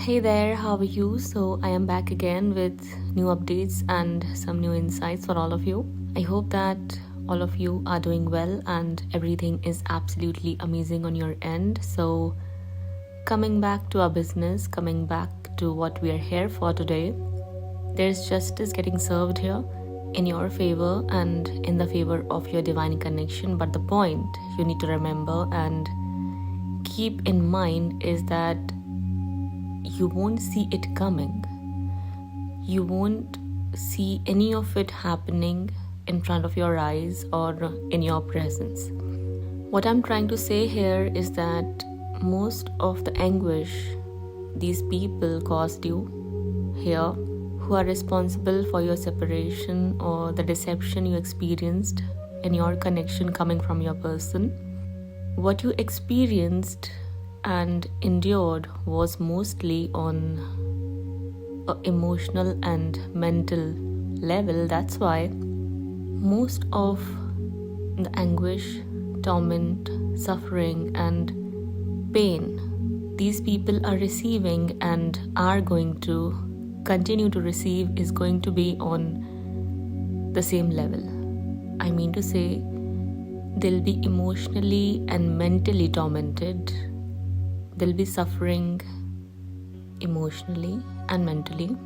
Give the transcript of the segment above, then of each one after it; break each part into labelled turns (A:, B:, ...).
A: Hey there, how are you? So I am back again with new updates and some new insights for all of you. I hope that all of you are doing well and everything is absolutely amazing on your end. So coming back to our business, coming back to what we are here for today, there's justice getting served here in your favor and in the favor of your divine connection. But the point you need to remember and keep in mind is that you won't see it coming. You won't see any of it happening in front of your eyes or in your presence. What I'm trying to say here is that most of the anguish these people caused you here, who are responsible for your separation or the deception you experienced in your connection coming from your person, what you experienced and endured was mostly on an emotional and mental level. That's why most of the anguish, torment, suffering and pain these people are receiving and are going to continue to receive is going to be on the same level. I mean to say, they'll be emotionally and mentally tormented. They'll be suffering emotionally and mentally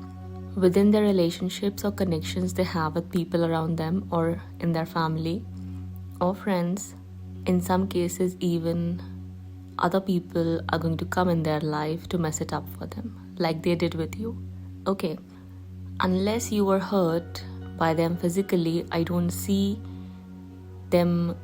A: within their relationships or connections they have with people around them or in their family or friends. In some cases, even other people are going to come in their life to mess it up for them, like they did with you. Okay, unless you were hurt by them physically, I don't see them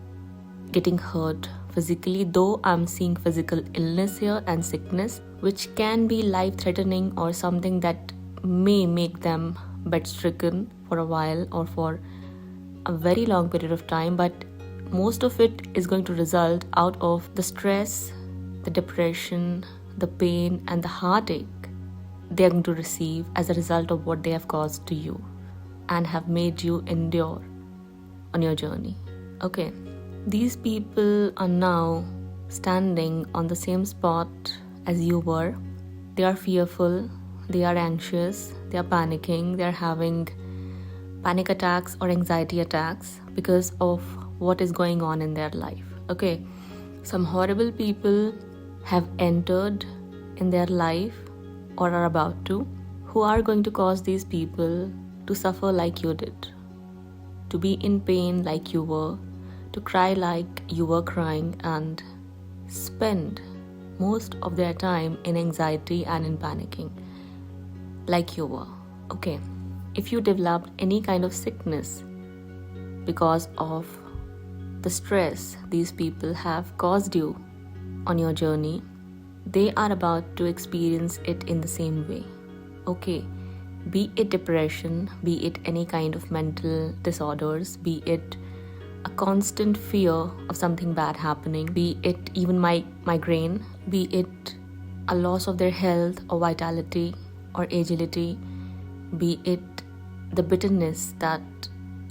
A: getting hurt physically, though I'm seeing physical illness here and sickness, which can be life-threatening or something that may make them bedstricken for a while or for a very long period of time. But most of it is going to result out of the stress, the depression, the pain and the heartache they are going to receive as a result of what they have caused to you and have made you endure on your journey. Okay. These people are now standing on the same spot as you were. They are fearful, they are anxious, they are panicking, they are having panic attacks or anxiety attacks because of what is going on in their life. Okay, some horrible people have entered in their life or are about to, who are going to cause these people to suffer like you did, to be in pain like you were, to cry like you were crying and spend most of their time in anxiety and in panicking like you were. Okay, if you developed any kind of sickness because of the stress these people have caused you on your journey, they are about to experience it in the same way. Okay, be it depression, be it any kind of mental disorders, be it a constant fear of something bad happening, be it even migraine, be it a loss of their health or vitality or agility, be it the bitterness that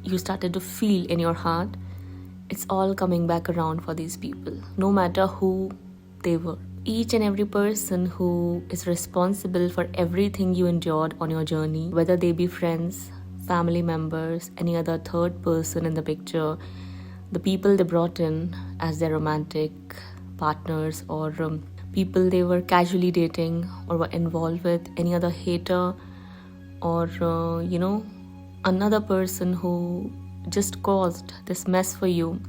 A: you started to feel in your heart, it's all coming back around for these people, no matter who they were. Each and every person who is responsible for everything you endured on your journey, whether they be friends, family members, any other third person in the picture, the people they brought in as their romantic partners or people they were casually dating or were involved with, any other hater or another person who just caused this mess for you,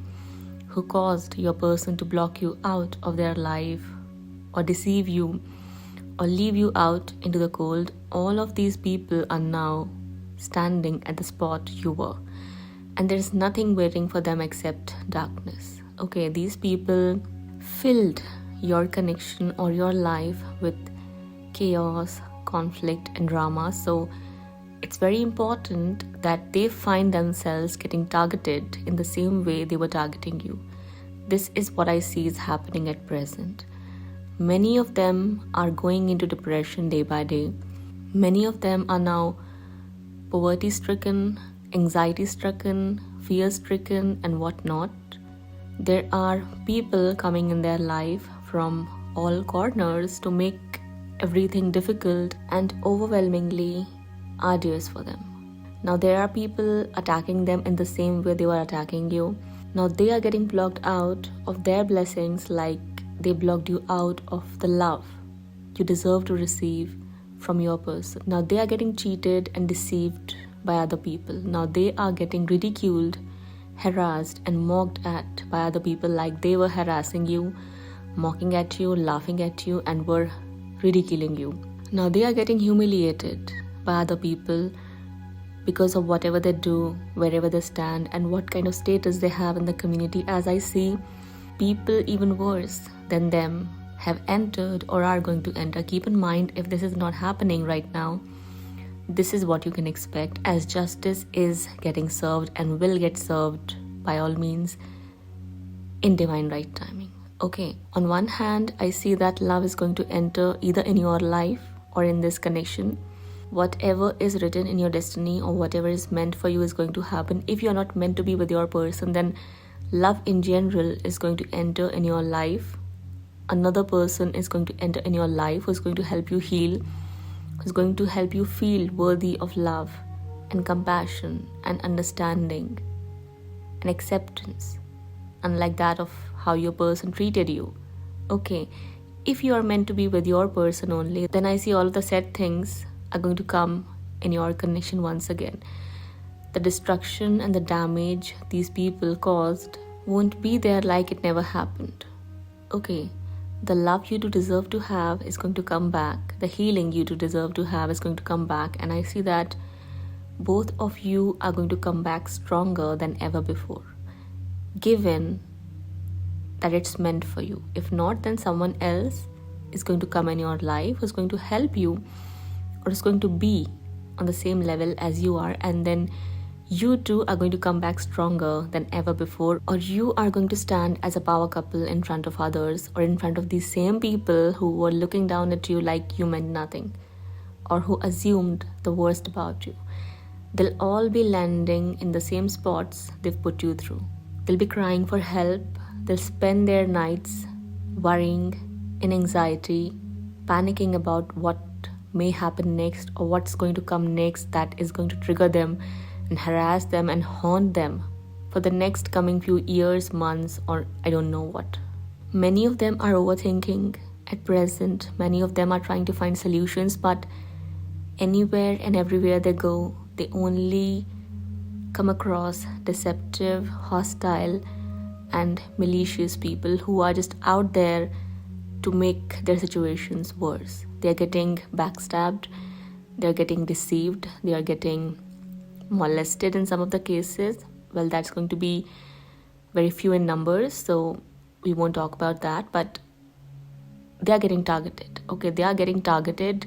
A: who caused your person to block you out of their life or deceive you or leave you out into the cold. All of these people are now standing at the spot you were, and there's nothing waiting for them except darkness. Okay, these people filled your connection or your life with chaos, conflict and drama. So it's very important that they find themselves getting targeted in the same way they were targeting you. This is what I see is happening at present. Many of them are going into depression day by day. Many of them are now poverty-stricken, anxiety-stricken, fear-stricken and whatnot. There are people coming in their life from all corners to make everything difficult and overwhelmingly arduous for them. Now there are people attacking them in the same way they were attacking you. Now they are getting blocked out of their blessings like they blocked you out of the love you deserve to receive from your person. Now they are getting cheated and deceived by other people. Now they are getting ridiculed, harassed and mocked at by other people like they were harassing you, mocking at you, laughing at you and were ridiculing you. Now they are getting humiliated by other people because of whatever they do, wherever they stand and what kind of status they have in the community. As I see, people even worse than them have entered or are going to enter. Keep in mind, if this is not happening right now, this is what you can expect, as justice is getting served and will get served by all means in divine right timing. Okay, on one hand, I see that love is going to enter either in your life or in this connection. Whatever is written in your destiny or whatever is meant for you is going to happen. If you're not meant to be with your person, then love in general is going to enter in your life. Another person is going to enter in your life who's going to help you heal, who's going to help you feel worthy of love and compassion and understanding and acceptance, unlike that of how your person treated you. Okay, if you are meant to be with your person only, then I see all of the said things are going to come in your connection once again. The destruction and the damage these people caused won't be there like it never happened. Okay, the love you do deserve to have is going to come back. The healing you do deserve to have is going to come back. And I see that both of you are going to come back stronger than ever before, given that it's meant for you. If not, then someone else is going to come in your life who's going to help you or is going to be on the same level as you are, and then you two are going to come back stronger than ever before, or you are going to stand as a power couple in front of others or in front of these same people who were looking down at you like you meant nothing or who assumed the worst about you. They'll all be landing in the same spots they've put you through. They'll be crying for help. They'll spend their nights worrying, in anxiety, panicking about what may happen next or what's going to come next that is going to trigger them and harass them and haunt them for the next coming few years, months, or I don't know what. Many of them are overthinking at present. Many of them are trying to find solutions, but anywhere and everywhere they go, they only come across deceptive, hostile, and malicious people who are just out there to make their situations worse. They are getting backstabbed, they are getting deceived, they are getting molested in some of the cases. Well, that's going to be very few in numbers, so we won't talk about that, but they are getting targeted. Okay, they are getting targeted.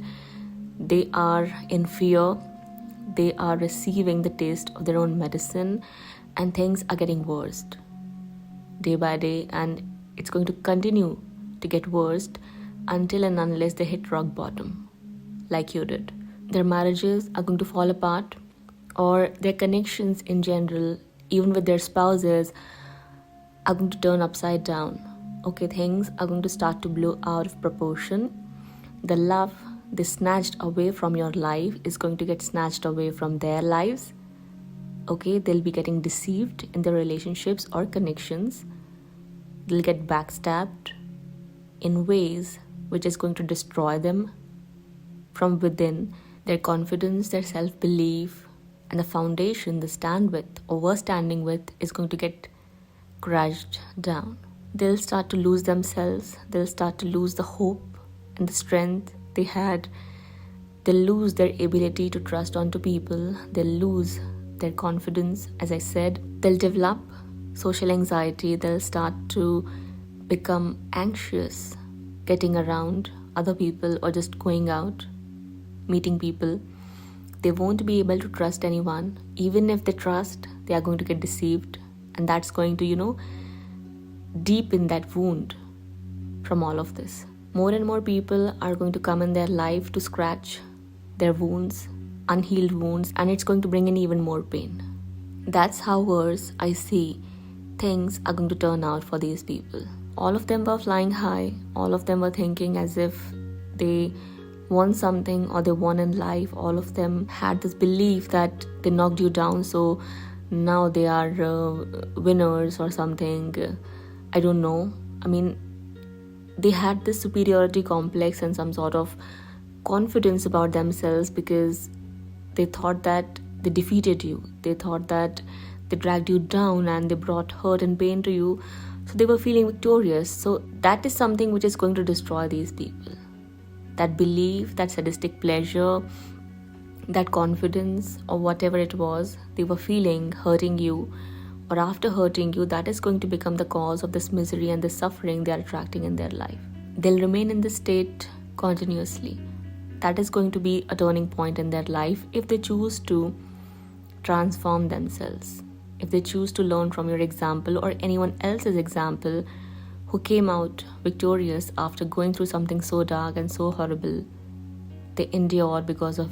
A: They are in fear. They are receiving the taste of their own medicine, and things are getting worse day by day, and it's going to continue to get worse until and unless they hit rock bottom like you did. Their marriages are going to fall apart, or their connections in general, even with their spouses, are going to turn upside down. Okay, things are going to start to blow out of proportion. The love they snatched away from your life is going to get snatched away from their lives. Okay, they'll be getting deceived in their relationships or connections. They'll get backstabbed in ways which is going to destroy them from within. Their confidence, their self-belief, and the foundation they stand with or were standing with is going to get crushed down. They'll start to lose themselves. They'll start to lose the hope and the strength they had. They'll lose their ability to trust onto people. They'll lose their confidence, as I said. They'll develop social anxiety. They'll start to become anxious getting around other people or just going out, meeting people. They won't be able to trust anyone. Even if they trust, they are going to get deceived, and that's going to, deepen that wound from all of this. More and more people are going to come in their life to scratch their wounds, unhealed wounds, and it's going to bring in even more pain. That's how worse I see things are going to turn out for these people. All of them were flying high. All of them were thinking as if they won something or they won in life, all of them had this belief that they knocked you down, so now they are winners or something. I don't know. I mean, they had this superiority complex and some sort of confidence about themselves because they thought that they defeated you. They thought that they dragged you down and they brought hurt and pain to you. So they were feeling victorious. So that is something which is going to destroy these people. That belief, that sadistic pleasure, that confidence or whatever it was they were feeling hurting you or after hurting you, that is going to become the cause of this misery and the suffering they are attracting in their life. They'll remain in this state continuously. That is going to be a turning point in their life if they choose to transform themselves. If they choose to learn from your example or anyone else's example who came out victorious after going through something so dark and so horrible they endured because of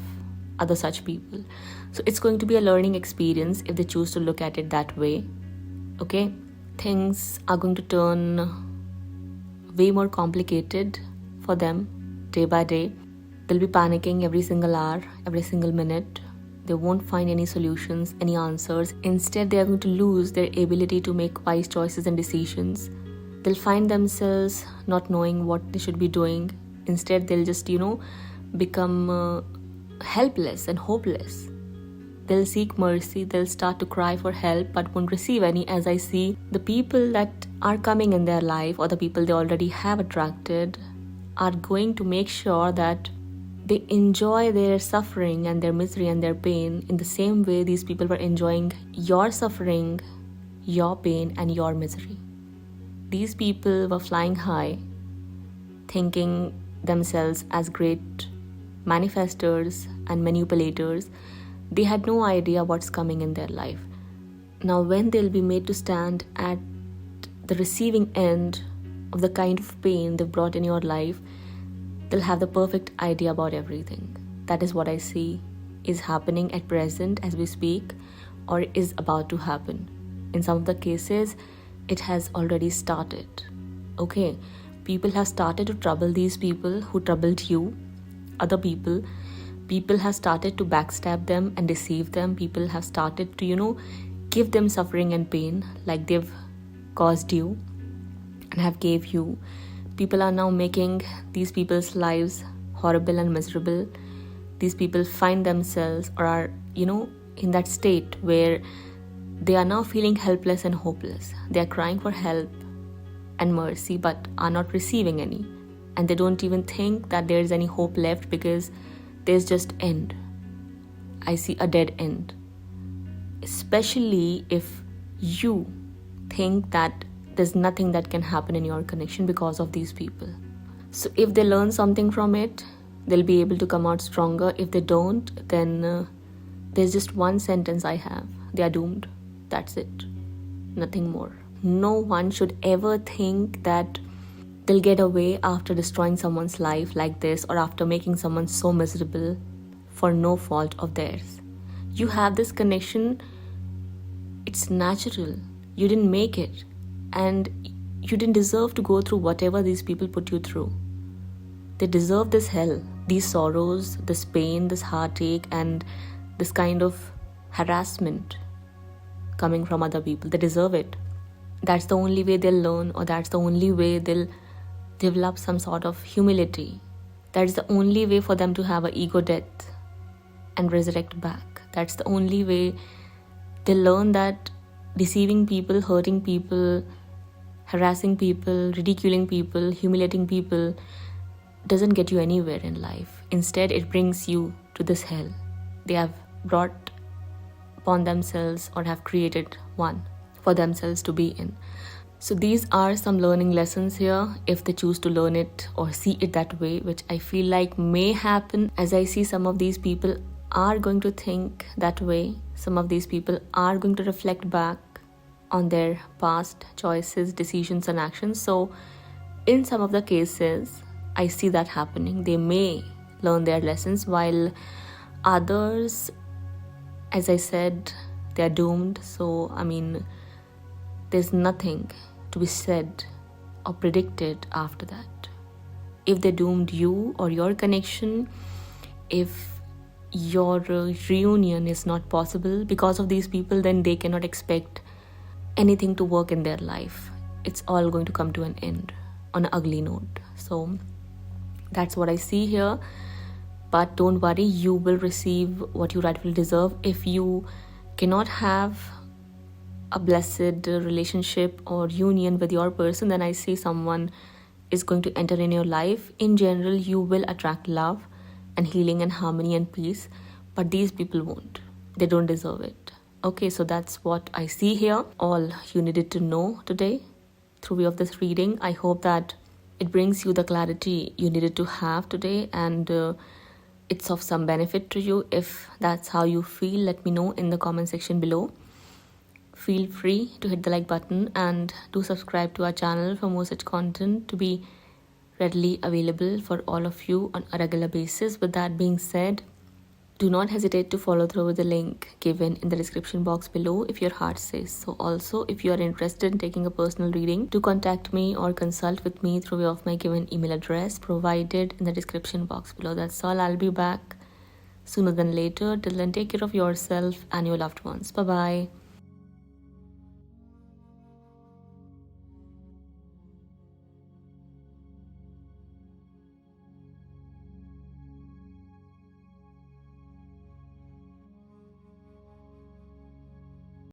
A: other such people. So it's going to be a learning experience if they choose to look at it that way. Okay? Things are going to turn way more complicated for them day by day. They'll be panicking every single hour, every single minute. They won't find any solutions, any answers. Instead, they are going to lose their ability to make wise choices and decisions. They'll find themselves not knowing what they should be doing. Instead, they'll just, become helpless and hopeless. They'll seek mercy, they'll start to cry for help but won't receive any, as I see the people that are coming in their life or the people they already have attracted are going to make sure that they enjoy their suffering and their misery and their pain in the same way these people were enjoying your suffering, your pain and your misery. These people were flying high, thinking themselves as great manifestors and manipulators. They had no idea what's coming in their life. Now when they'll be made to stand at the receiving end of the kind of pain they've brought in your life, they'll have the perfect idea about everything. That is what I see is happening at present as we speak, or is about to happen. In some of the cases, it has already started. Okay, people have started to trouble these people who troubled you. Other people have started to backstab them and deceive them. People have started to, give them suffering and pain like they've caused you and have gave you. People are now making these people's lives horrible and miserable. These people find themselves or are, in that state where they are now feeling helpless and hopeless. They are crying for help and mercy but are not receiving any. And they don't even think that there is any hope left because there's just end. I see a dead end. Especially if you think that there's nothing that can happen in your connection because of these people. So if they learn something from it, they'll be able to come out stronger. If they don't, then there's just one sentence I have. They are doomed. That's it. Nothing more. No one should ever think that they'll get away after destroying someone's life like this or after making someone so miserable for no fault of theirs. You have this connection. It's natural. You didn't make it. And you didn't deserve to go through whatever these people put you through. They deserve this hell, these sorrows, this pain, this heartache, and this kind of harassment coming from other people. They deserve it. That's the only way they'll learn, or that's the only way they'll develop some sort of humility. That's the only way for them to have an ego death and resurrect back. That's the only way they'll learn that deceiving people, hurting people, harassing people, ridiculing people, humiliating people doesn't get you anywhere in life. Instead, it brings you to this hell they have brought upon themselves or have created one for themselves to be in. So these are some learning lessons here if they choose to learn it or see it that way, which I feel like may happen as I see some of these people are going to think that way. Some of these people are going to reflect back on their past choices, decisions and actions. So in some of the cases, I see that happening. They may learn their lessons, while others, as I said, they are doomed. So, there's nothing to be said or predicted after that. if they doomed you or your connection, if your reunion is not possible because of these people, then they cannot expect anything to work in their life. It's all going to come to an end on an ugly note. So that's what I see here. But don't worry, you will receive what you rightfully deserve. If you cannot have a blessed relationship or union with your person, then I see someone is going to enter in your life. In general, you will attract love and healing and harmony and peace, but these people won't. They don't deserve it. Okay, so that's what I see here. All you needed to know today through way of this reading. I hope that it brings you the clarity you needed to have today, and it's of some benefit to you. If that's how you feel, let me know in the comment section below. Feel free to hit the like button and do subscribe to our channel for more such content to be readily available for all of you on a regular basis. With that being said, do not hesitate to follow through with the link given in the description box below if your heart says so. Also, if you are interested in taking a personal reading, do contact me or consult with me through way of my given email address provided in the description box below. That's all. I'll be back sooner than later. Till then, take care of yourself and your loved ones. Bye-bye.